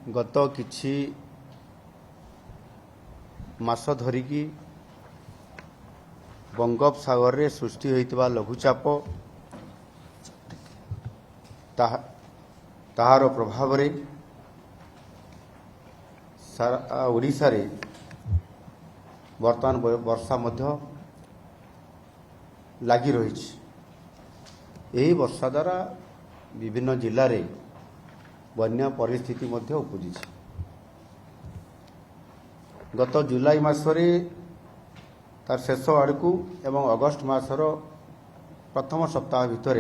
गत किछि मास धरिकी बंगोपसागर रे सृष्टि होइतबा लघुचाप ताहार प्रभाव रे सारा ओडिशा रे वर्तमान वर्षा मध्य लगी रही। यही वर्षा द्वारा विभिन्न जिले में बन्या परिस्थिति मध्य उपजी। गत जुलाई मासरे तार शेष आड़कू एवं अगस्ट मासर प्रथम सप्ताह भितर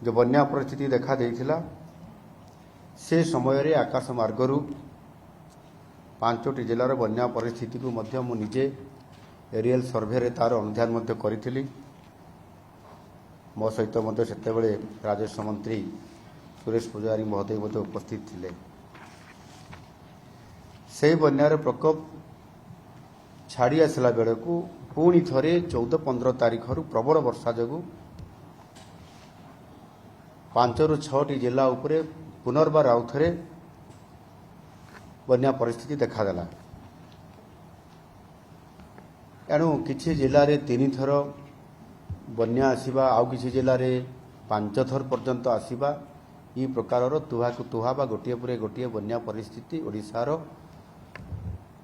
जो बन्या परिस्थिति देखा देइथिला से समय रे आकाश मार्गरू 5टी जिलार बन्या परिस्थिति को मध्य मु निजे एरियल सर्वे रे तार अनुध्यान मध्य करिथिली। मो सहित मध्य सेतेबेले राजस्व मंत्री सुरेश पुजारी महोदय मध्य उपस्थित थिले। से बन्यार प्रकोप छाड़ी आसला बेलू पुणी थरे 14-15 तारीख प्रबल वर्षा जगू 5 ରୁ 6टी जिला उपरे पुनर्बार आउ थे बन्या परिस्थिति देखादेला। एणु किछि जिले में 3 थर बन्या आसीबा आउ किछि जिले में 5 थर पर्यंत आसीबा ई प्रकार तुहाकु तुहा बा गोटिए पुरे गोटिए बन्या परिस्थिति ओडिशार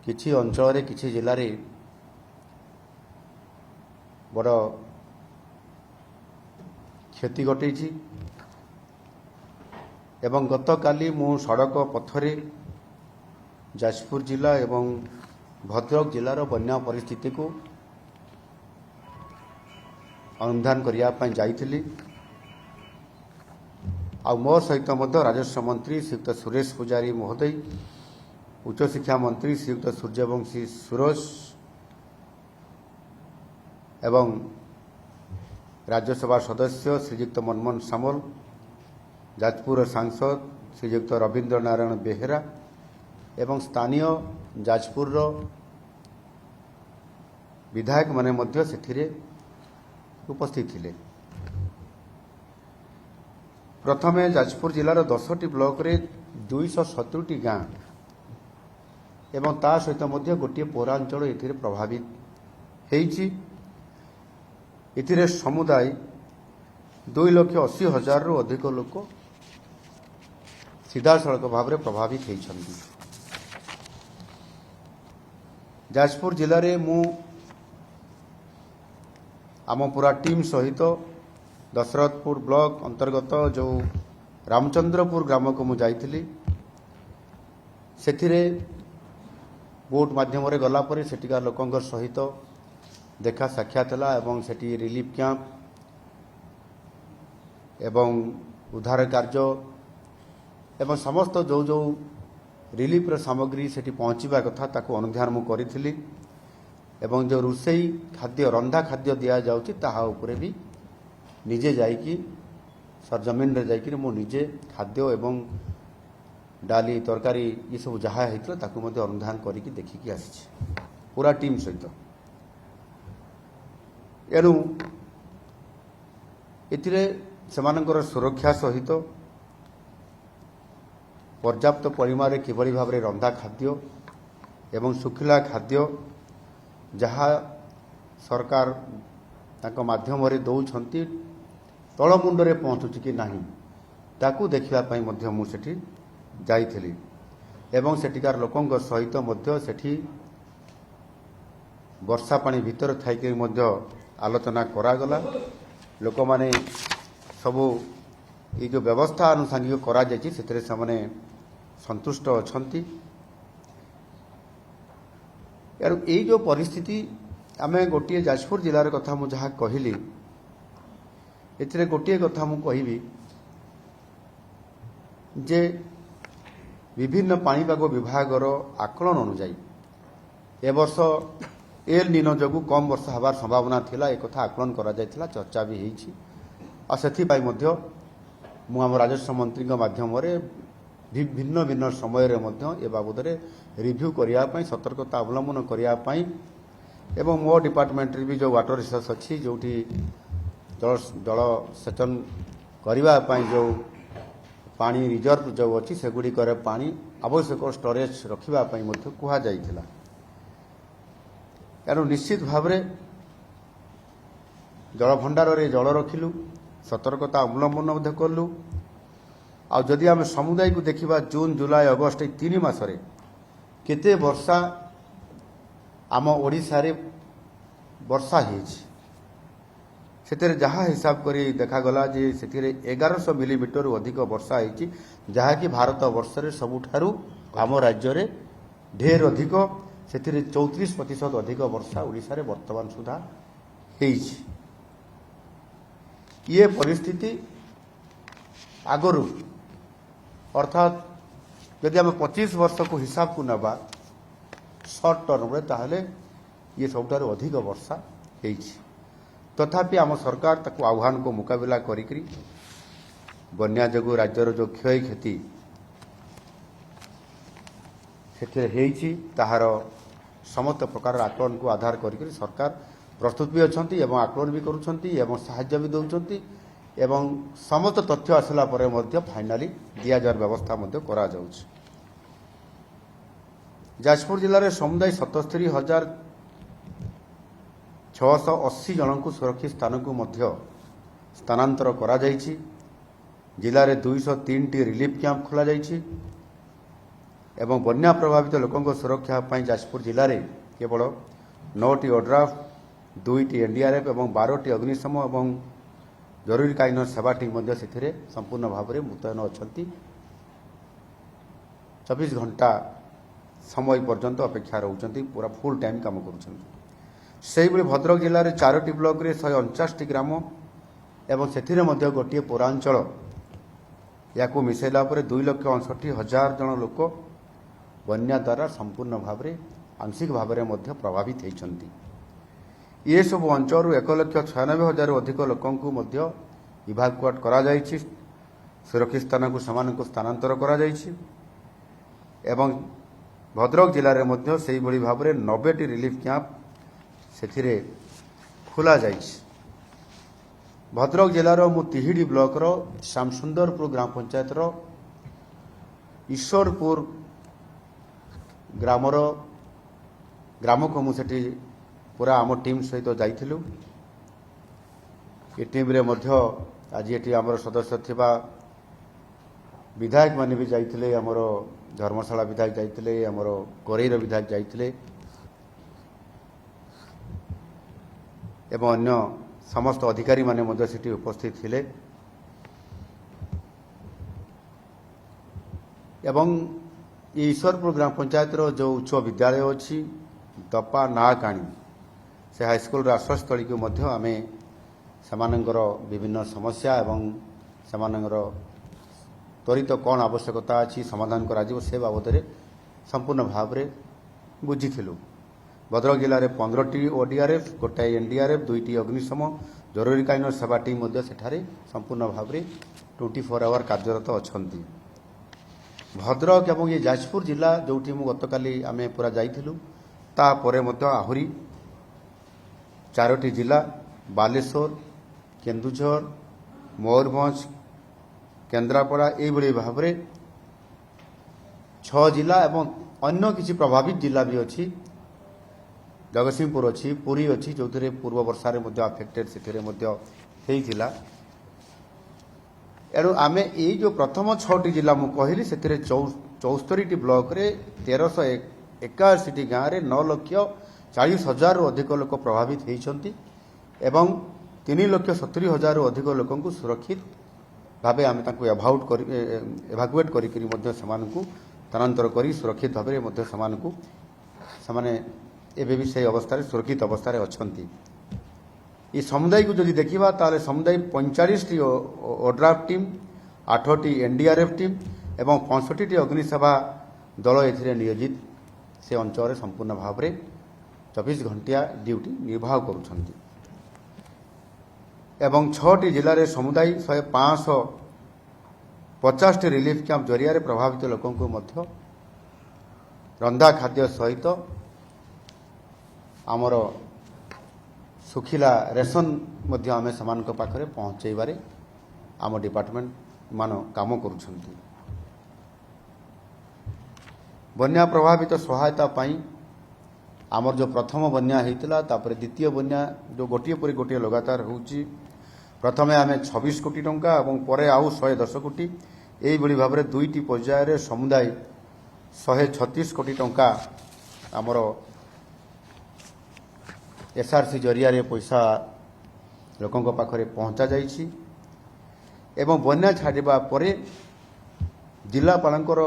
किछि अंचल रे किछि जिले में बड़ क्षति घटी। एवं गत काली मु सड़क पथरे जाजपुर जिला एवं भद्रक जिलार बन्या परिस्थिति को अनुधान करने जाइथिली। आ मोर सहित मध्य राजस्व मंत्री श्रीयुक्त सुरेश पुजारी महोदय, उच्च शिक्षा मंत्री श्रीयुक्त सूर्यवंशी सुरेश एवं राज्यसभा सदस्य श्रीयुक्त मनमोहन सामल, जाजपुर सांसद श्रीयुक्त रवींद्र नारायण बेहेरा एवं स्थानीय जाजपुर विधायक माने मध्य सेठिरे उपस्थित थिले। प्रथमे जाजपुर जिलार 10टी ब्लॉक रे 270टी गाँ एवं ता सहित मध्य गोटे पौरांचल एथिरे प्रभावित हेइछि। एथिरे समुदाय 2,80,000 रु अधिक लोक सीधा सड़क भाव में प्रभावित होइछन्ति। जाजपुर जिले में मु आम पूरा टीम सहित दशरथपुर ब्लॉक अंतर्गत जो रामचंद्रपुर ग्राम को मु जाइथिली। सेथिरे बोट माध्यम रे गला परे सेटिकार लोकंगर सहित देखा साक्षात हला एवं सेठी रिलीफ कैंप एवं उद्धार कार्य एवं समस्त जो जो रिलीफ सामग्री सेठी पहुँचवा कथा ताको अनुध्यान मु करिथिली। एवं जो रोषेई खाद्य रंधा खाद्य दिया जाउची ताहा उपरे भी निजे जाइकी सरजमीन रे जाइकी मु निजे खाद्य एवं डाली तरकारी ये सब जहाँ होता ताकू मध्य अनुधान करिकी देखिकी आसी पूरा टीम सहित। एणु एथिरे सेमानकर सुरक्षा सहित पर्याप्त परिमाण रे किभली भाव रे रंधा खाद्य एवं सुखिला खाद्य जहाँ सरकार ताको माध्यम रे दौछंती तळमुंड रे पहुँचुची कि नाही ताकू देखिबा पई मध्य मु सेठी जाइथिली। एवं सेठिकार लोकंक सहित मध्य सेठी वर्षा पानी भीतर थाइके मध्य आलोचना करागला। लोक माने सबू ये जो व्यवस्था आनुषंगिक करा जायछि सेतरे सामने संतुष्ट अछंती। यार ये जो परिस्थिति आमे गोटे जाजपुर जिलार कथा मु जहाँ कहली एथिरे गोटे कथा मु कहिबी जे विभिन्न पाणीपाग विभागर आकलन अनुसार ए वर्ष एल निनो जगू कम वर्षा हबार संभावना थिला एक कथा आकलन करा जायथिला चर्चा भी हेछि। आ सेथि पाई मध्य मु आम राजस्व मंत्री माध्यम रे भिन्न भिन्न समय रे मध्य ए बाबद रे रिव्यू करिया पई सतर्कता अवलंबन करिया पई एवं मो डिपार्टमेंट रे भी जो वाटर रिसोर्स अछि जोठी जल सेचन करिवा पई जो ପାଣି ରିଜର୍ଭ ଯେଉଁ ଅଛି ସେଗୁଡ଼ିକରେ ପାଣି ଆବଶ୍ୟକ ଷ୍ଟୋରେଜ ରଖିବା ପାଇଁ ମଧ୍ୟ କୁହାଯାଇଥିଲା। ତେଣୁ ନିଶ୍ଚିତ ଭାବରେ ଜଳଭଣ୍ଡାରରେ ଜଳ ରଖିଲୁ, ସତର୍କତା ଅବଲମ୍ବନ ମଧ୍ୟ କଲୁ। ଆଉ ଯଦି ଆମେ ସମୁଦାୟକୁ ଦେଖିବା ଜୁନ, ଜୁଲାଇ, ଅଗଷ୍ଟ ଏଇ 3 ମାସରେ କେତେ ବର୍ଷା ଆମ ଓଡ଼ିଶାରେ ବର୍ଷା ହେଇଛି, ସେଥିରେ ଯାହା ହିସାବ କରି ଦେଖାଗଲା ଯେ ସେଥିରେ 1100 ମିଲିମିଟରରୁ ଅଧିକ ବର୍ଷା ହେଇଛି, ଯାହାକି ଭାରତ ବର୍ଷରେ ସବୁଠାରୁ ଆମ ରାଜ୍ୟରେ ଢେର ଅଧିକ। ସେଥିରେ 34% ଅଧିକ ବର୍ଷା ଓଡ଼ିଶାରେ ବର୍ତ୍ତମାନ ସୁଦ୍ଧା ହେଇଛି। ଇଏ ପରିସ୍ଥିତି ଆଗରୁ ଅର୍ଥାତ୍ ଯଦି ଆମେ 25 ବର୍ଷକୁ ହିସାବକୁ ନେବା ସର୍ଟ ଟର୍ମରେ, ତାହେଲେ ଇଏ ସବୁଠାରୁ ଅଧିକ ବର୍ଷା ହେଇଛି। ତଥାପି ଆମ ସରକାର ତାକୁ ଆହ୍ୱାନକୁ ମୁକାବିଲା କରିକି ବନ୍ୟା ଯୋଗୁଁ ରାଜ୍ୟର ଯେଉଁ କ୍ଷୟକ୍ଷତି ସେଥିରେ ହେଇଛି ତାହାର ସମସ୍ତ ପ୍ରକାର ଆକଳନକୁ ଆଧାର କରିକି ସରକାର ପ୍ରସ୍ତୁତ ବି ଅଛନ୍ତି ଏବଂ ଆକଳନ ବି କରୁଛନ୍ତି ଏବଂ ସାହାଯ୍ୟ ବି ଦେଉଛନ୍ତି ଏବଂ ସମସ୍ତ ତଥ୍ୟ ଆସିଲା ପରେ ମଧ୍ୟ ଫାଇନାଲି ଦିଆଯିବାର ବ୍ୟବସ୍ଥା ମଧ୍ୟ କରାଯାଉଛି। ଯାଜପୁର ଜିଲ୍ଲାରେ ସମୁଦାୟ 77,680 ଜଣଙ୍କୁ ସୁରକ୍ଷିତ ସ୍ଥାନକୁ ମଧ୍ୟ ସ୍ଥାନାନ୍ତର କରାଯାଇଛି। ଜିଲ୍ଲାରେ 203ଟି ରିଲିଫ୍ କ୍ୟାମ୍ପ ଖୋଲାଯାଇଛି ଏବଂ ବନ୍ୟା ପ୍ରଭାବିତ ଲୋକଙ୍କ ସୁରକ୍ଷା ପାଇଁ ଯାଜପୁର ଜିଲ୍ଲାରେ କେବଳ 9ଟି ଓଡ୍ରାଫ୍, 2ଟି ଏନ୍ଡିଆର୍ଏଫ୍ ଏବଂ 12ଟି ଅଗ୍ନିଶମ ଏବଂ ଜରୁରୀକାଳୀନ ସେବା ଟିମ୍ ମଧ୍ୟ ସେଥିରେ ସମ୍ପୂର୍ଣ୍ଣ ଭାବରେ ମୁତୟନ ଅଛନ୍ତି। 24 ଘଣ୍ଟା ସମୟ ପର୍ଯ୍ୟନ୍ତ ଅପେକ୍ଷା ରହୁଛନ୍ତି, ପୁରା ଫୁଲ୍ ଟାଇମ୍ କାମ କରୁଛନ୍ତି। ସେହିଭଳି ଭଦ୍ରକ ଜିଲ୍ଲାରେ 4ଟି ବ୍ଲକରେ 149ଟି ଗ୍ରାମ ଏବଂ ସେଥିରେ ମଧ୍ୟ ଗୋଟିଏ ପୌରାଞ୍ଚଳ, ୟାକୁ ମିଶାଇଲା ପରେ 2,69,000 ଜଣ ଲୋକ ବନ୍ୟା ଦ୍ୱାରା ସମ୍ପୂର୍ଣ୍ଣ ଭାବରେ ଆଂଶିକ ଭାବରେ ମଧ୍ୟ ପ୍ରଭାବିତ ହୋଇଛନ୍ତି। ଏସବୁ ଅଞ୍ଚଳରୁ 1,96,000ରୁ ଅଧିକ ଲୋକଙ୍କୁ ମଧ୍ୟ ଇଭାକୁଏଟ୍ କରାଯାଇଛି, ସୁରକ୍ଷିତ ସ୍ଥାନକୁ ସେମାନଙ୍କୁ ସ୍ଥାନାନ୍ତର କରାଯାଇଛି ଏବଂ ଭଦ୍ରକ ଜିଲ୍ଲାରେ ମଧ୍ୟ ସେହିଭଳି ଭାବରେ 90ଟି ରିଲିଫ୍ କ୍ୟାମ୍ପ ସେଥିରେ ଖୋଲାଯାଇଛି। ଭଦ୍ରକ ଜିଲ୍ଲାର ମୁଁ ତିହିଡ଼ି ବ୍ଲକର ଶ୍ୟାମସୁନ୍ଦରପୁର ଗ୍ରାମ ପଞ୍ଚାୟତର ଈଶ୍ୱରପୁର ଗ୍ରାମକୁ ମୁଁ ସେଠି ପୁରା ଆମ ଟିମ୍ ସହିତ ଯାଇଥିଲୁ। ଏ ଟିମ୍ରେ ମଧ୍ୟ ଆଜି ଏଠି ଆମର ସଦସ୍ୟ ଥିବା ବିଧାୟକମାନେ ବି ଯାଇଥିଲେ, ଆମର ଧର୍ମଶାଳା ବିଧାୟକ ଯାଇଥିଲେ, ଆମର କୋରେଇର ବିଧାୟକ ଯାଇଥିଲେ ଏବଂ ଅନ୍ୟ ସମସ୍ତ ଅଧିକାରୀମାନେ ମଧ୍ୟ ସେଠି ଉପସ୍ଥିତ ଥିଲେ ଏବଂ ଏ ଈଶ୍ୱରପୁର ଗ୍ରାମ ପଞ୍ଚାୟତର ଯେଉଁ ଉଚ୍ଚ ବିଦ୍ୟାଳୟ ଅଛି ଦପା ନାହାକାଣି, ସେ ହାଇସ୍କୁଲର ଆଶ୍ରୟସ୍ଥଳୀକୁ ମଧ୍ୟ ଆମେ ସେମାନଙ୍କର ବିଭିନ୍ନ ସମସ୍ୟା ଏବଂ ସେମାନଙ୍କର ତ୍ୱରିତ କ'ଣ ଆବଶ୍ୟକତା ଅଛି ସମାଧାନ କରାଯିବ ସେ ବାବଦରେ ସମ୍ପୂର୍ଣ୍ଣ ଭାବରେ ବୁଝିଥିଲୁ। ଭଦ୍ରକ ଜିଲ୍ଲାରେ 15ଟି ଓଡିଆର୍ଏଫ୍, ଗୋଟାଏ ଏନ୍ଡିଆର୍ଏଫ୍, 2ଟି ଅଗ୍ନିଶମ ଜରୁରୀକାଳୀନ ସେବା ଟିମ୍ ମଧ୍ୟ ସେଠାରେ ସମ୍ପୂର୍ଣ୍ଣ ଭାବରେ 24 ଆୱାର କାର୍ଯ୍ୟରତ ଅଛନ୍ତି। ଭଦ୍ରକ ଏବଂ ଏ ଯାଜପୁର ଜିଲ୍ଲା ଯେଉଁଠି ମୁଁ ଗତକାଲି ଆମେ ପୁରା ଯାଇଥିଲୁ, ତାପରେ ମଧ୍ୟ ଆହୁରି 4ଟି ଜିଲ୍ଲା ବାଲେଶ୍ୱର, କେନ୍ଦୁଝର, ମୟୂରଭଞ୍ଜ, କେନ୍ଦ୍ରାପଡ଼ା ଏଇଭଳି ଭାବରେ 6 ଜିଲ୍ଲା ଏବଂ ଅନ୍ୟ କିଛି ପ୍ରଭାବିତ ଜିଲ୍ଲା ବି ଅଛି, ଜଗତସିଂହପୁର ଅଛି, ପୁରୀ ଅଛି, ଯେଉଁଥିରେ ପୂର୍ବ ବର୍ଷାରେ ମଧ୍ୟ ଆଫେକ୍ଟେଡ୍ ସେଥିରେ ମଧ୍ୟ ହେଇଥିଲା। ଏଣୁ ଆମେ ଏଇ ଯେଉଁ ପ୍ରଥମ 6ଟି ଜିଲ୍ଲା ମୁଁ କହିଲି ସେଥିରେ 74ଟି ବ୍ଲକରେ 1381ଟି ଗାଁରେ 9,40,000ରୁ ଅଧିକ ଲୋକ ପ୍ରଭାବିତ ହୋଇଛନ୍ତି ଏବଂ 3,70,000ରୁ ଅଧିକ ଲୋକଙ୍କୁ ସୁରକ୍ଷିତ ଭାବେ ଆମେ ତାଙ୍କୁ ଏଭାକୁଏଟ୍ କରିକି ମଧ୍ୟ ସେମାନଙ୍କୁ ସ୍ଥାନାନ୍ତର କରି ସୁରକ୍ଷିତ ଭାବରେ ମଧ୍ୟ ସେମାନେ ଏବେ ବି ସେହି ଅବସ୍ଥାରେ ସୁରକ୍ଷିତ ଅବସ୍ଥାରେ ଅଛନ୍ତି। ଏ ସମୁଦାୟକୁ ଯଦି ଦେଖିବା ତାହେଲେ ସମୁଦାୟ 45ଟି ଓଡ୍ରାଫ୍ ଟିମ୍, 8ଟି ଏନ୍ଡିଆର୍ଏଫ୍ ଟିମ୍ ଏବଂ 65ଟି ଅଗ୍ନିସେବା ଦଳ ଏଥିରେ ନିୟୋଜିତ ସେ ଅଞ୍ଚଳରେ ସମ୍ପୂର୍ଣ୍ଣ ଭାବରେ 24 ଘଣ୍ଟିଆ ଡ୍ୟୁଟି ନିର୍ବାହ କରୁଛନ୍ତି ଏବଂ 6ଟି ଜିଲ୍ଲାରେ ସମୁଦାୟ 550ଟି ରିଲିଫ୍ କ୍ୟାମ୍ପ ଜରିଆରେ ପ୍ରଭାବିତ ଲୋକଙ୍କୁ ମଧ୍ୟ ରନ୍ଧା ଖାଦ୍ୟ ସହିତ ଆମର ଶୁଖିଲା ରେସନ୍ ମଧ୍ୟ ଆମେ ସେମାନଙ୍କ ପାଖରେ ପହଞ୍ଚାଇବାରେ ଆମ ଡିପାର୍ଟମେଣ୍ଟ ମାନ କାମ କରୁଛନ୍ତି। ବନ୍ୟା ପ୍ରଭାବିତ ସହାୟତା ପାଇଁ ଆମର ଯେଉଁ ପ୍ରଥମ ବନ୍ୟା ହେଇଥିଲା ତାପରେ ଦ୍ୱିତୀୟ ବନ୍ୟା ଯେଉଁ ଗୋଟିଏ ପରେ ଗୋଟିଏ ଲଗାତାର ହେଉଛି, ପ୍ରଥମେ ଆମେ 26 କୋଟି ଟଙ୍କା ଏବଂ ପରେ ଆଉ 110 କୋଟି, ଏଇଭଳି ଭାବରେ ଦୁଇଟି ପର୍ଯ୍ୟାୟରେ ସମୁଦାୟ 136 କୋଟି ଟଙ୍କା ଆମର SRC ଜରିଆରେ ପଇସା ଲୋକଙ୍କ ପାଖରେ ପହଞ୍ଚା ଯାଇଛି। ଏବଂ ବନ୍ୟା ଛାଡ଼ିବା ପରେ ଜିଲ୍ଲାପାଳଙ୍କର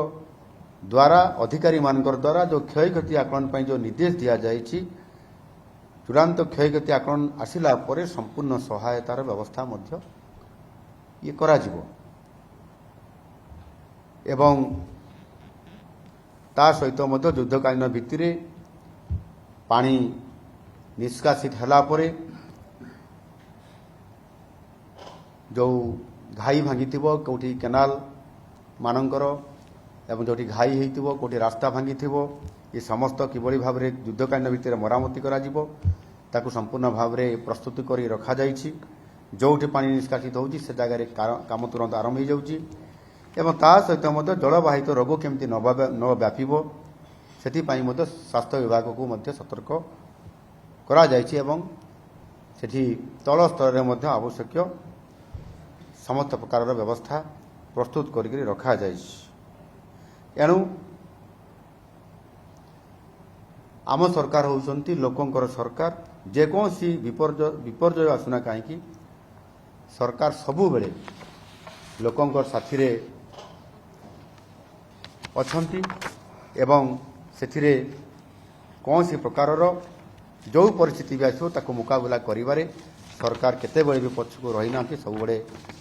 ଦ୍ୱାରା ଅଧିକାରୀମାନଙ୍କର ଦ୍ୱାରା ଯେଉଁ କ୍ଷୟକ୍ଷତି ଆକଳନ ପାଇଁ ଯେଉଁ ନିର୍ଦ୍ଦେଶ ଦିଆଯାଇଛି, ଚୂଡ଼ାନ୍ତ କ୍ଷୟକ୍ଷତି ଆକଳନ ଆସିଲା ପରେ ସମ୍ପୂର୍ଣ୍ଣ ସହାୟତାର ବ୍ୟବସ୍ଥା ମଧ୍ୟ କରାଯିବ। ଏବଂ ତା ସହିତ ମଧ୍ୟ ଯୁଦ୍ଧକାଳୀନ ଭିତ୍ତିରେ ପାଣି ନିଷ୍କାସିତ ହେଲା ପରେ ଯେଉଁ ଘାଇ ଭାଙ୍ଗିଥିବ, କେଉଁଠି କେନାଲ ମାନଙ୍କର ଏବଂ ଯେଉଁଠି ଘାଇ ହୋଇଥିବ, କେଉଁଠି ରାସ୍ତା ଭାଙ୍ଗିଥିବ, ଏ ସମସ୍ତ କିଭଳି ଭାବରେ ଯୁଦ୍ଧକାଳୀନ ଭିତ୍ତିରେ ମରାମତି କରାଯିବ ତାକୁ ସମ୍ପୂର୍ଣ୍ଣ ଭାବରେ ପ୍ରସ୍ତୁତି କରି ରଖାଯାଇଛି। ଯେଉଁଠି ପାଣି ନିଷ୍କାସିତ ହେଉଛି ସେ ଜାଗାରେ କାମ ତୁରନ୍ତ ଆରମ୍ଭ ହୋଇଯାଉଛି। ଏବଂ ତା ସହିତ ମଧ୍ୟ ଜଳବାହିତ ରୋଗ କେମିତି ନ ବ୍ୟାପିବ ସେଥିପାଇଁ ମଧ୍ୟ ସ୍ୱାସ୍ଥ୍ୟ ବିଭାଗକୁ ମଧ୍ୟ ସତର୍କ କରାଯାଇଛି ଏବଂ ସେଠି ତଳ ସ୍ତରରେ ମଧ୍ୟ ଆବଶ୍ୟକୀୟ ସମସ୍ତ ପ୍ରକାରର ବ୍ୟବସ୍ଥା ପ୍ରସ୍ତୁତ କରିକି ରଖାଯାଇଛି। ଏଣୁ ଆମ ସରକାର ହେଉଛନ୍ତି ଲୋକଙ୍କର ସରକାର। ଯେକୌଣସି ବିପର୍ଯ୍ୟୟ ଆସୁନା କାହିଁକି ସରକାର ସବୁବେଳେ ଲୋକଙ୍କର ସାଥିରେ ଅଛନ୍ତି ଏବଂ ସେଥିରେ କୌଣସି ପ୍ରକାରର ଯେଉଁ ପରିସ୍ଥିତି ବି ଆସିବ ତାକୁ ମୁକାବିଲା କରିବାରେ ସରକାର କେତେବେଳେ ବି ପଛକୁ ରହିନାହାନ୍ତି, ସବୁବେଳେ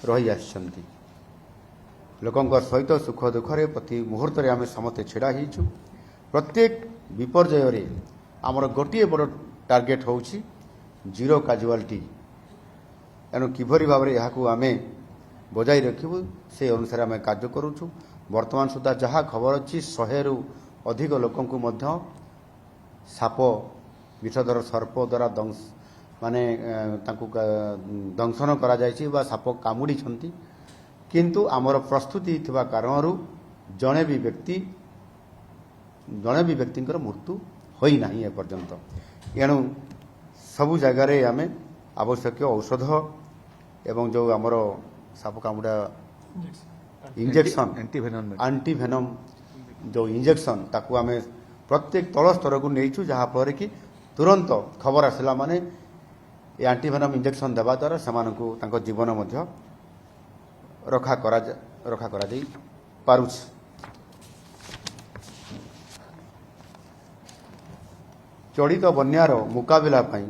ରହିଆସିଛନ୍ତି। ଲୋକଙ୍କ ସହିତ ସୁଖ ଦୁଃଖରେ ପ୍ରତି ମୁହୂର୍ତ୍ତରେ ଆମେ ସମସ୍ତେ ଛିଡ଼ା ହେଇଛୁ। ପ୍ରତ୍ୟେକ ବିପର୍ଯ୍ୟୟରେ ଆମର ଗୋଟିଏ ବଡ଼ ଟାର୍ଗେଟ୍ ହେଉଛି ଜିରୋ କାଜୁଆଲିଟି। ଏଣୁ କିଭଳି ଭାବରେ ଏହାକୁ ଆମେ ବଜାଇ ରଖିବୁ ସେ ଅନୁସାରେ ଆମେ କାର୍ଯ୍ୟ କରୁଛୁ। ବର୍ତ୍ତମାନ ସୁଦ୍ଧା ଯାହା ଖବର ଅଛି 100ରୁ ଅଧିକ ଲୋକଙ୍କୁ ମଧ୍ୟ ସାପ ବିଷଧର ସର୍ପ ଦ୍ୱାରା ତାଙ୍କୁ ଦଂଶନ କରାଯାଇଛି ବା ସାପ କାମୁଡ଼ିଛନ୍ତି। କିନ୍ତୁ ଆମର ପ୍ରସ୍ତୁତି ଥିବା କାରଣରୁ ଜଣେ ବି ବ୍ୟକ୍ତିଙ୍କର ମୃତ୍ୟୁ ହୋଇନାହିଁ ଏପର୍ଯ୍ୟନ୍ତ। ଏଣୁ ସବୁ ଜାଗାରେ ଆମେ ଆବଶ୍ୟକୀୟ ଔଷଧ ଏବଂ ଯେଉଁ ଆମର ସାପ କାମୁଡ଼ା ଇଞ୍ଜେକ୍ସନ୍ ଆଣ୍ଟିଭେନମ୍ ଯେଉଁ ଇଞ୍ଜେକ୍ସନ୍ ତାକୁ ଆମେ ପ୍ରତ୍ୟେକ ତଳ ସ୍ତରକୁ ନେଇଛୁ, ଯାହାଫଳରେ କି ତୁରନ୍ତ ଖବର ଆସିଲା ମାନେ ଏ ଆଣ୍ଟିଭେନମ୍ ଇଞ୍ଜେକ୍ସନ୍ ଦେବା ଦ୍ୱାରା ସେମାନଙ୍କୁ ତାଙ୍କ ଜୀବନ ମଧ୍ୟ ରକ୍ଷା କରାଯାଇ ପାରୁଛି। ଚଳିତ ବନ୍ୟାର ମୁକାବିଲା ପାଇଁ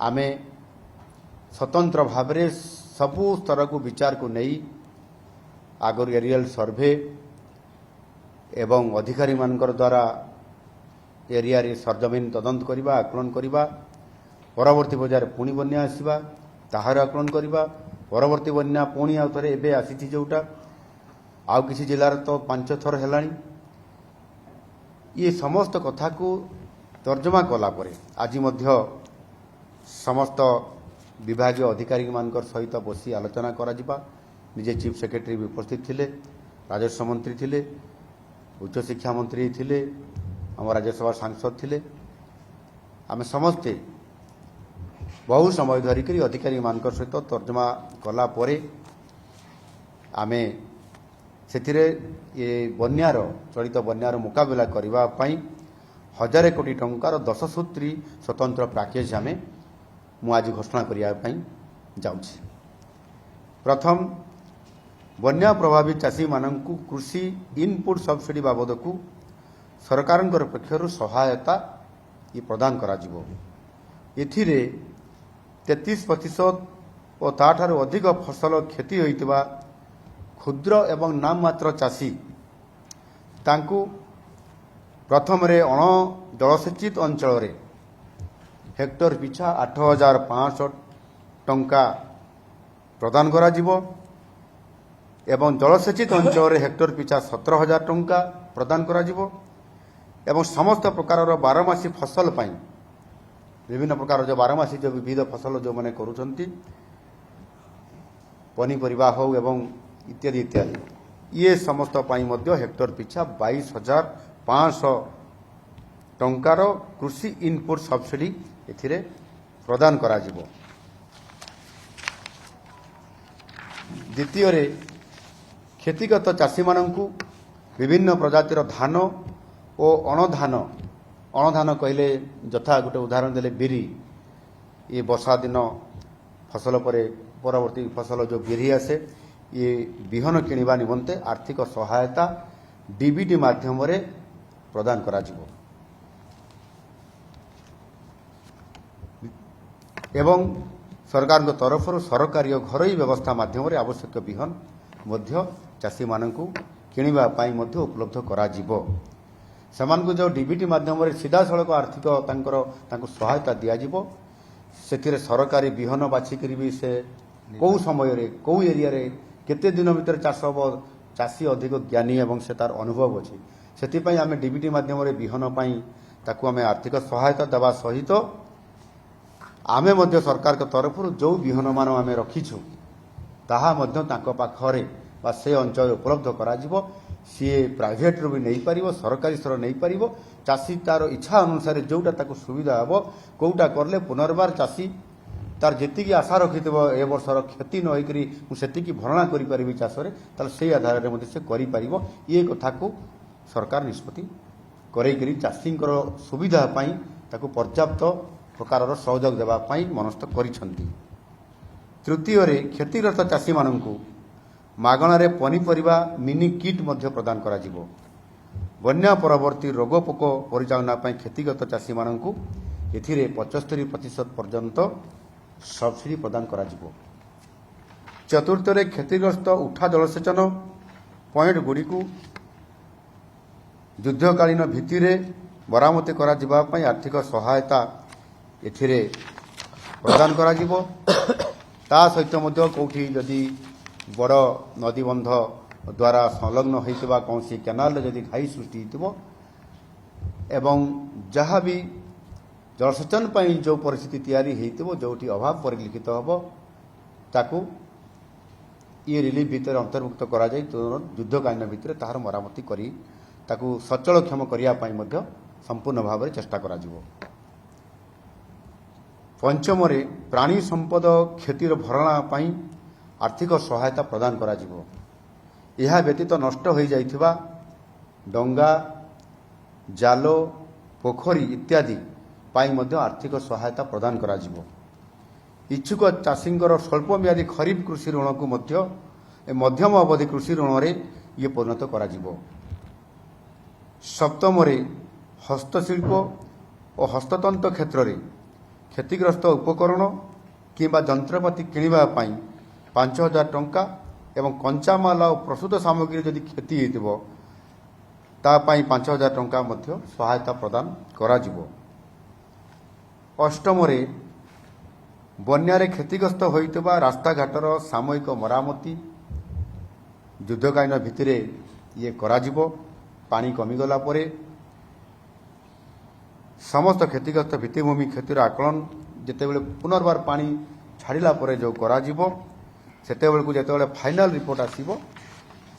ଆମେ ସ୍ୱତନ୍ତ୍ର ଭାବରେ ସବୁ ସ୍ତରକୁ ବିଚାରକୁ ନେଇ ଆଗରୁ ଏରିଆଲ ସର୍ଭେ ଏବଂ ଅଧିକାରୀମାନଙ୍କର ଦ୍ୱାରା ଏରିଆରେ ସରଜମିନ ତଦନ୍ତ କରିବା, ଆକଳନ କରିବା, ପରବର୍ତ୍ତୀ ପର୍ଯ୍ୟାୟରେ ପୁଣି ବନ୍ୟା ଆସିବା ତାହାର ଆକଳନ କରିବା, ପରବର୍ତ୍ତୀ ବନ୍ୟା ପୁଣି ଆଉ ଥରେ ଏବେ ଆସିଛି ଯେଉଁଟା ଆଉ କିଛି ଜିଲ୍ଲାରେ ତ 5 ଥର ହେଲାଣି। ଇଏ ସମସ୍ତ କଥାକୁ ତର୍ଜମା କଲା ପରେ ଆଜି ମଧ୍ୟ ସମସ୍ତ ବିଭାଗୀୟ ଅଧିକାରୀମାନଙ୍କର ସହିତ ବସି ଆଲୋଚନା କରାଯିବା। ନିଜେ ଚିଫ୍ ସେକ୍ରେଟାରୀ ବି ଉପସ୍ଥିତ ଥିଲେ, ରାଜସ୍ୱ ମନ୍ତ୍ରୀ ଥିଲେ, ଉଚ୍ଚଶିକ୍ଷା ମନ୍ତ୍ରୀ ଥିଲେ, ଆମ ରାଜ୍ୟସଭା ସାଂସଦ ଥିଲେ। ଆମେ ସମସ୍ତେ ବହୁ ସମୟ ଧରିକରି ଅଧିକାରୀମାନଙ୍କ ସହିତ ତର୍ଜମା କଲା ପରେ ଆମେ ସେଥିରେ ଏ ଚଳିତ ବନ୍ୟାର ମୁକାବିଲା କରିବା ପାଇଁ 1000 କୋଟି ଟଙ୍କାର 10 ସୂତ୍ରୀ ସ୍ୱତନ୍ତ୍ର ପ୍ୟାକେଜ ମୁଁ ଆଜି ଘୋଷଣା କରିବା ପାଇଁ ଯାଉଛି। ପ୍ରଥମ, ବନ୍ୟା ପ୍ରଭାବିତ ଚାଷୀମାନଙ୍କୁ କୃଷି ଇନପୁଟ୍ ସବସିଡି ବାବଦକୁ ସରକାରଙ୍କର ପକ୍ଷରୁ ସହାୟତା ପ୍ରଦାନ କରାଯିବ। ଏଥିରେ 33% ଓ ତାଠାରୁ ଅଧିକ ଫସଲ କ୍ଷତି ହୋଇଥିବା କ୍ଷୁଦ୍ର ଏବଂ ନାମମାତ୍ର ଚାଷୀ ତାଙ୍କୁ ପ୍ରଥମରେ ଅଣ ଜଳସେଚିତ ଅଞ୍ଚଳରେ ହେକ୍ଟର ପିଛା 8500 ଟଙ୍କା ପ୍ରଦାନ କରାଯିବ ଏବଂ ଜଳସେଚିତ ଅଞ୍ଚଳରେ ହେକ୍ଟର ପିଛା 17000 ଟଙ୍କା ପ୍ରଦାନ କରାଯିବ ଏବଂ ସମସ୍ତ ପ୍ରକାରର ବାରମାସୀ ଫସଲ ପାଇଁ ବିଭିନ୍ନ ପ୍ରକାର ଯେଉଁ ବାରମାସୀ ଯେଉଁ ବିବିଧ ଫସଲ ଯେଉଁମାନେ କରୁଛନ୍ତି पनीपरिबा हो एवं इत्यादि इत्यादि ये समस्त पाई मध्य हेक्टर पिछा 22,500 टंकार कृषि इनपुट सब्सिडी एथिरे प्रदान करा जिवो। द्वितीय क्षतिगत चाषी मानंकु विभिन्न प्रजातिर धान और अणधान कहले यथा गोटे उदाहरण देले बिरी ये वर्षा दिन फसल पर परवर्ती फसल जो बिरी आसे ये बिहन किनिबा निमंते आर्थिक सहायता डीबीटी माध्यम रे प्रदान करा जिवो। एवं सरकार तरफ सरकारी और घरोई व्यवस्था माध्यम रे आवश्यक बिहन मध्य चाषी मानंकु किनिबा पाई मध्य उपलब्ध करा जिवो। सेमानकु जो डीबीटी माध्यम रे सीधा सड़क आर्थिक तांको सहायता दिया जिवो। सेथिरे सरकारी बिहन बाछिकरी भी से कौ समय रे कौ एरिया रे केते दिन भीतर चाष हम चाषी अधिक ज्ञानी एवं से तार अनुभव अच्छी से आम डीबीटी माध्यम रे बिहन पाई ताकू आम आर्थिक सहायता देवा सहित आमे मध्य सरकार के तरफ जो बिहन मान आम रखीछु ताहा मध्य तांको पाखरे बा से अंचल उपलब्ध करा जिवो। सी प्राइवेट रू भी नहीं पारिबो सरकारी स्तर नहीं पारिबो चाषी तार इच्छा अनुसार जोटा ताकू सुविधा हबो कोउटा करले पुनर्बार चाषी तार जेतिकी आशा रखिथिबो ए वर्षर क्षति न होइकरी मु सेतिकी भरणा करि परिबि चाषरे तार से आधार रे मते से करि परिबो ये कथा को सरकार निष्पत्ति करैकरी चाषींकर सुविधा पाई ताकू पर्याप्त प्रकारर सहयोग देबा पाई मनस्थ करिसंती। तृतीय क्षतिग्रस्त चाषी मानंकु मागणारे पनीपरिबा मिनी किट मध्य प्रदान करा जिवो। बन्या परवर्ती रोग पोक परिचालना पाई क्षतिग्रस्त चाषी मानंकु एथिरे 75% पर्यंत सब्सिडी प्रदान करा जिवो। चतुर्थ क्षतिग्रस्त उठा जलसेचन पॉइंट गुड़ी को युद्धकालीन भित्तिरे मरामती करा जिबा पाई आर्थिक सहायता एथिरे प्रदान करा जिवो। ता सहित मध्य कोठी जदि बड़ नदीबंध द्वारा संलग्न होइतबा कौनसी केनाल जदि घाई सृष्टि होइतबो एवं जहाँ भी जलसेचन पाई जो परिस्थिति तैयारी होइतबो जोटी अभाव परिलक्षित हबो ताकू ये रिलीफ भितर अंतर्भुक्त करा जाय युद्धकालीन भितर ताहार मरामती करी ताकू सचलक्षम करिया पाई मध्य संपूर्ण भाव में चेष्टा करा जिवो। पंचम प्राणी संपद क्षतिर भरणा पाई आर्थिक सहायता प्रदान करा जिवो। यह व्यतीत नष्ट हो जाइथिबा डंगा जालो पोखरी इत्यादि पाई मध्य आर्थिक सहायता प्रदान करा जिवो। इच्छुक चाषींकर स्वल्प म्यादी खरीफ कृषि ऋण को मध्यम अवधि कृषि ऋण रे ये परिणत करा जिवो। सप्तम हस्तशिल्प और हस्ततंत्र क्षेत्र में क्षतिग्रस्त उपकरण किंबा जंत्रपाति किनिबा पाई 5,000 टंका एवं कंचामाल और प्रस्तुत सामग्री जदि क्षति होइतिबो ता पाई 5,000 टंका मध्य सहायता प्रदान करा जिवो। अष्टम बन्यारे क्षतिग्रस्त होइतिबा रास्ता घाटर सामयिक मरामती युद्धकालीन भित्तिरे ये करा जिवो। पानी कमिगला परे समस्त क्षतिग्रस्त भित्तिभूमि क्षतिर आकलन जेतेबेले पुनर्बार पानी छाड़िला परे जो करा जिवो सेतेबेले को जेतेबेले फाइनल रिपोर्ट आसीबो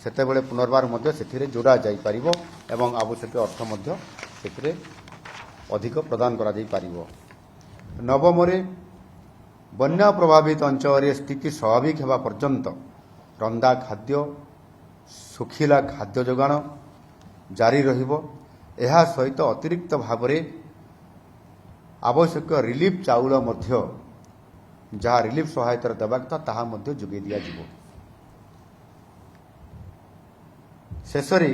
सेतेबेले पुनर्बार मध्य सेथिरे जोड़ा जाई परिबो एवं आवश्यक अर्थ मध्य सेथिरे अधिक प्रदान करा जाई परिबो। नवम बन्या प्रभावित अंचल स्थिति स्वाभाविक हेबा पर्यंत रंदा खाद्य सुखिला खाद्य जोगाण जारी रहिबो। एहा सहित अतिरिक्त भाव में आवश्यक रिलीफ चाउल मध्य जहाँ रिलीफ सहायता देवा कथा ताहा मध्य जोगे दिया जिवो। शेषरे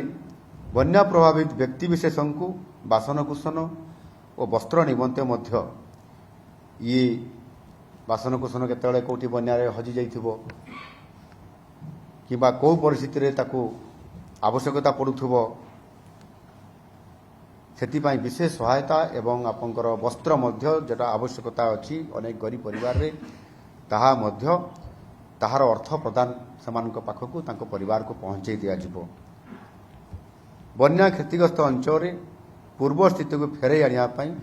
बन्या प्रभावित व्यक्तिविशेषों को बासनकुसन और वस्त्र निमंते मध्य ये बासनकुसन केतबेले कोठी बन्यारे हजि जाइथिबो किबा को परिस्थिति रे ताकू आवश्यकता पड़ुथबो सेतिपाई विशेष सहायता एवं आपंकर वस्त्र मध्य जेटा आवश्यकता अच्छी अनेक गरीब परिवार रे ताहा मध्य ताहार अर्थ प्रदान सेमानक पाखकु तांको परिवार को पहुंचाई दिया जिवो। बन्या क्षतिग्रस्त अंचल पूर्व स्थिति को फेरई आनिया पाई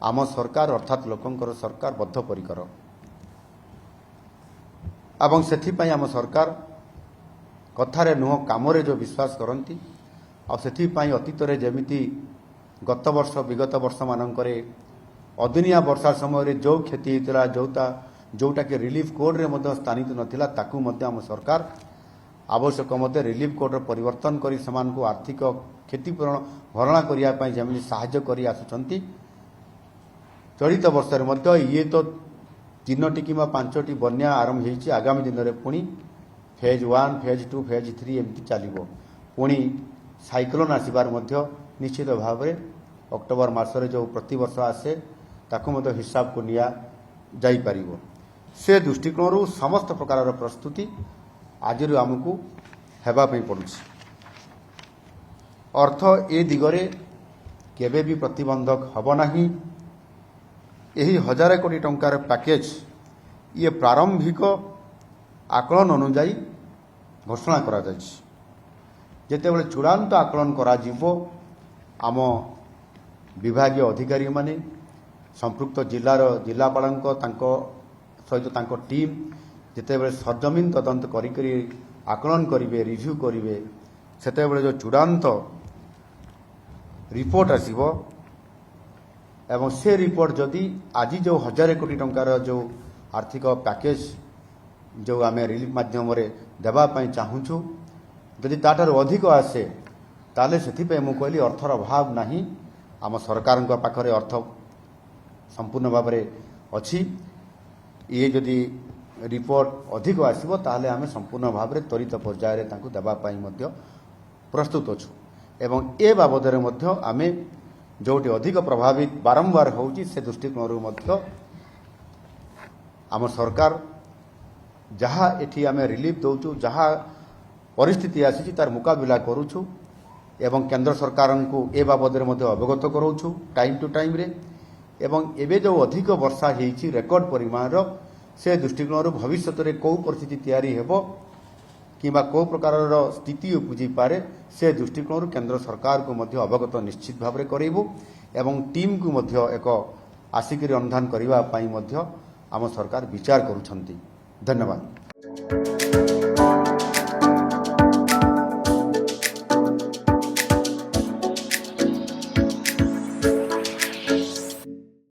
आम सरकार अर्थात लोकंकर सरकार बद्धपरिकर। ଏବଂ ସେଥିପାଇଁ ଆମ ସରକାର କଥାରେ ନୁହଁ କାମରେ ଯେଉଁ ବିଶ୍ୱାସ କରନ୍ତି ଆଉ ସେଥିପାଇଁ ଅତୀତରେ ଯେମିତି ଗତ ବର୍ଷ ବିଗତ ବର୍ଷମାନଙ୍କରେ ଅଦିନିଆ ବର୍ଷା ସମୟରେ ଯେଉଁ କ୍ଷତି ହୋଇଥିଲା ଯେଉଁଟାକି ରିଲିଫ୍ କୋଡ଼ରେ ମଧ୍ୟ ସ୍ଥାନିତ ନଥିଲା ତାକୁ ମଧ୍ୟ ଆମ ସରକାର ଆବଶ୍ୟକ ମଧ୍ୟ ରିଲିଫ୍ କୋଡ଼ର ପରିବର୍ତ୍ତନ କରି ସେମାନଙ୍କୁ ଆର୍ଥିକ କ୍ଷତିପୂରଣ ଭରଣା କରିବା ପାଇଁ ଯେମିତି ସାହାଯ୍ୟ କରି ଆସୁଛନ୍ତି ଚଳିତ ବର୍ଷରେ ମଧ୍ୟ ଇଏ ତ 3ଟି କିମ୍ବା 5ଟି ବନ୍ୟା ଆରମ୍ଭ ହୋଇଛି ଆଗାମୀ ଦିନରେ ପୁଣି ଫେଜ୍ 1 ଫେଜ୍ 2 ଫେଜ୍ 3 ଏମିତି ଚାଲିବ ପୁଣି ସାଇକ୍ଲୋନ୍ ଆସିବାର ମଧ୍ୟ ନିଶ୍ଚିତ ଭାବରେ ଅକ୍ଟୋବର ମାସରେ ଯେଉଁ ପ୍ରତିବର୍ଷ ଆସେ ତାକୁ ମଧ୍ୟ ହିସାବକୁ ନିଆଯାଇପାରିବ ସେ ଦୃଷ୍ଟିକୋଣରୁ ସମସ୍ତ ପ୍ରକାରର ପ୍ରସ୍ତୁତି ଆଜିରୁ ଆମକୁ ହେବା ପାଇଁ ପଡ଼ୁଛି ଅର୍ଥ ଏ ଦିଗରେ କେବେ ବି ପ୍ରତିବନ୍ଧକ ହେବ ନାହିଁ ଏହି 1000 କୋଟି ଟଙ୍କାର ପ୍ୟାକେଜ ଇଏ ପ୍ରାରମ୍ଭିକ ଆକଳନ ଅନୁଯାୟୀ ଘୋଷଣା କରାଯାଇଛି ଯେତେବେଳେ ଚୂଡ଼ାନ୍ତ ଆକଳନ କରାଯିବ ଆମ ବିଭାଗୀୟ ଅଧିକାରୀମାନେ ସମ୍ପୃକ୍ତ ଜିଲ୍ଲାପାଳଙ୍କ ତାଙ୍କ ସହିତ ତାଙ୍କ ଟିମ୍ ଯେତେବେଳେ ସରଜମିନ ତଦନ୍ତ କରିକରି ଆକଳନ କରିବେ ରିଭ୍ୟୁ କରିବେ ସେତେବେଳେ ଯେଉଁ ଚୂଡ଼ାନ୍ତ ରିପୋର୍ଟ ଆସିବ ଏବଂ ସେ ରିପୋର୍ଟ ଯଦି ଆଜି ଯେଉଁ 1000 କୋଟି ଟଙ୍କାର ଯେଉଁ ଆର୍ଥିକ ପ୍ୟାକେଜ ଯେଉଁ ଆମେ ରିଲିଫ୍ ମାଧ୍ୟମରେ ଦେବା ପାଇଁ ଚାହୁଁଛୁ ଯଦି ତାଠାରୁ ଅଧିକ ଆସେ ତାହେଲେ ସେଥିପାଇଁ ମୁଁ କହିଲି ଅର୍ଥର ଅଭାବ ନାହିଁ ଆମ ସରକାରଙ୍କ ପାଖରେ ଅର୍ଥ ସମ୍ପୂର୍ଣ୍ଣ ଭାବରେ ଅଛି ଇଏ ଯଦି ରିପୋର୍ଟ ଅଧିକ ଆସିବ ତାହେଲେ ଆମେ ସମ୍ପୂର୍ଣ୍ଣ ଭାବରେ ତ୍ୱରିତ ପର୍ଯ୍ୟାୟରେ ତାଙ୍କୁ ଦେବା ପାଇଁ ମଧ୍ୟ ପ୍ରସ୍ତୁତ ଅଛୁ ଏବଂ ଏ ବାବଦରେ ମଧ୍ୟ ଆମେ ଯେଉଁଠି ଅଧିକ ପ୍ରଭାବିତ ବାରମ୍ବାର ହେଉଛି ସେ ଦୃଷ୍ଟିକୋଣରୁ ମଧ୍ୟ ଆମ ସରକାର ଯାହା ଏଠି ଆମେ ରିଲିଫ୍ ଦେଉଛୁ ଯାହା ପରିସ୍ଥିତି ଆସିଛି ତାର ମୁକାବିଲା କରୁଛୁ ଏବଂ କେନ୍ଦ୍ର ସରକାରଙ୍କୁ ଏ ବାବଦରେ ମଧ୍ୟ ଅବଗତ କରାଉଛୁ ଟାଇମ୍ ଟୁ ଟାଇମ୍ରେ ଏବଂ ଏବେ ଯେଉଁ ଅଧିକ ବର୍ଷା ହୋଇଛି ରେକର୍ଡ ପରିମାଣର ସେ ଦୃଷ୍ଟିକୋଣରୁ ଭବିଷ୍ୟତରେ କେଉଁ ପରିସ୍ଥିତି ତିଆରି ହେବ କିମ୍ବା କେଉଁ ପ୍ରକାରର ସ୍ଥିତି ଉପୁଜିପାରେ ସେ ଦୃଷ୍ଟିକୋଣରୁ କେନ୍ଦ୍ର ସରକାରକୁ ମଧ୍ୟ ଅବଗତ ନିଶ୍ଚିତ ଭାବରେ କରାଇବୁ ଏବଂ ଟିମ୍କୁ ମଧ୍ୟ ଏକ ଆସିକରି ଅନୁଧ୍ୟାନ କରିବା ପାଇଁ ମଧ୍ୟ ଆମ ସରକାର ବିଚାର କରୁଛନ୍ତି ଧନ୍ୟବାଦ।